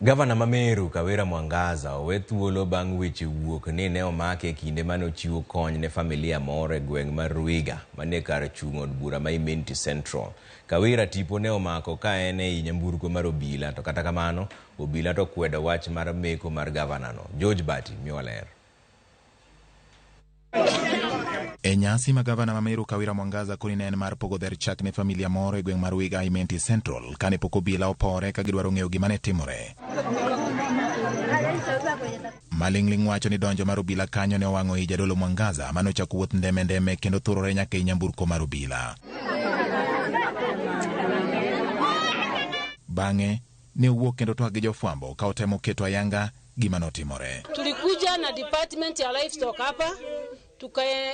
Gavana Meru Kawira Mwangaza owe thuolo bang' weche wuok ni ne omake kinde mane ochiwo kony ne familia moro e gweng' mar Ruiga mane kar chung' od bura ma Imenti Central. Kawira tipo ne omako ka en e nyamburko mar obila, to kata kamano obila to kwedo wach mar meko mar gavana no. George Bati miwaler. E nyasi ma gavana Meru Kawira Mwangaza koni ne en mar pogo dher chak ne familia moro e gweng' mar Ruiga Imenti Central kane pok obila opore ka gidwaro ng'eyo gima ne timore. Maling'ling wacho ni donjo mar obila kanyo ne owang'o i jadolo Mwangaza mane ochako wuoth ndeme kendo thurore nyaka i nyamburko mar obila. Bang'e ne owuok kendo twak gi jofwambo ka otemo keto ayanga gima notimore. Tulikuja na department ya livestock hapa,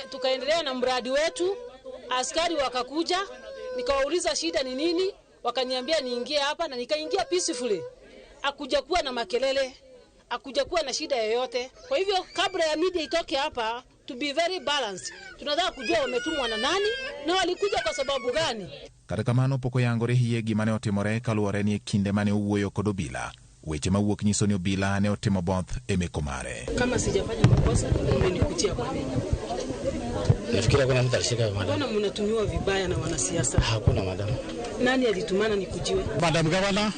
tukaendelea na mradi wetu. Askari wakakuja, nikawauliza shida ni nini, wakaniambia niingie hapa na nikaingia peacefully. Hakuja kuwa na makelele, hakuja kuwa na shida yoyote. Kwa hivyo kabla ya media itoke hapa, to be very balanced, tunataka kujua wametumwa na nani na walikuja kwa sababu gani. Kata kamano poko yangore hiye gima ne otimore kaluwore ni kinde mane owuoyo kod obila. Weche mawuok nyiso ni obila ne otimo both e meko mare. Kama sijafanya makosa, umenikutia kwa nini? Nafikiri kuna mtu alishika madam. Mbona mnatumiwa vibaya na wanasiasa? Hakuna madam. Nani alitumana nikujiwe? Madam Gavana.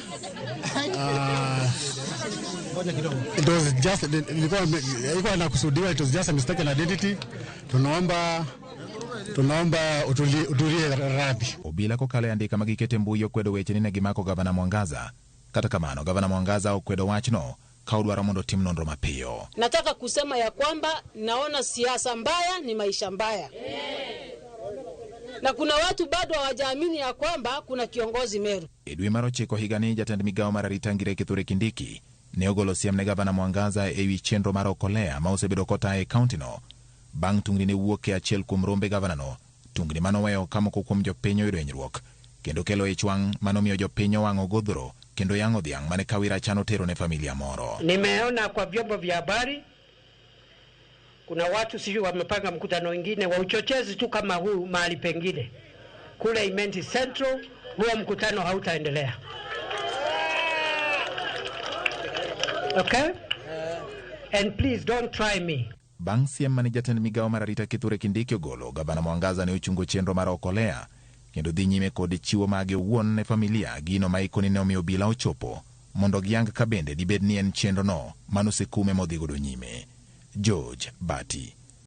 It was just ilikuwa nakusudiwa, it was just a mistaken identity. Tunaomba utulie radhi. Obila kokale andika magikete mbuyo kwedo weche ni ne gimako gavana Mwangaza. Kata kamano gavana Mwangaza okwedo wachno ka odwaro mondo tim nonro mapiyo. Nataka kusema ya kwamba naona siasa mbaya ni maisha mbaya. Na kuna watu bado hawajaamini ya kwamba kuna kiongozi Meru. E dwe mar 9 higani jatend migawo mar arita ngire Kithure Kindiki ne ogolo siem ne gavana Mwangaza e wi chenro mar okolea ma osebedo kota e kaunti no. Bang' tungni ne wuok e achiel kuom rombe gavana no, tungni manoweyo kamoko kuom jopiny oyudo hinyruok kendo kelo ich wang' manomiyo jopiny owang'o godhro kendo yang'o dhiang' mane Kawira chano tero ne familia moro. Nimeona kwa vyombo vya habari kuna watu sijui wamepanga mkutano wengine wa uchochezi tu kama huu mahali pengine kule Imenti Central. Huo mkutano hautaendelea. Okay? And please don't try me. Bang' siem mane jatend migawo mar arita Kithure Kindiki ogolo, gavana Mwangaza ne ochungo chenro mar okolea kendo dhi nyime kod chiwo mage owuon ne familia gino ma ikoni ne omiyo obila ochopo mondo giyang ka bende dibed ni en chenro no manosekume modhi godo nyime. George Bati.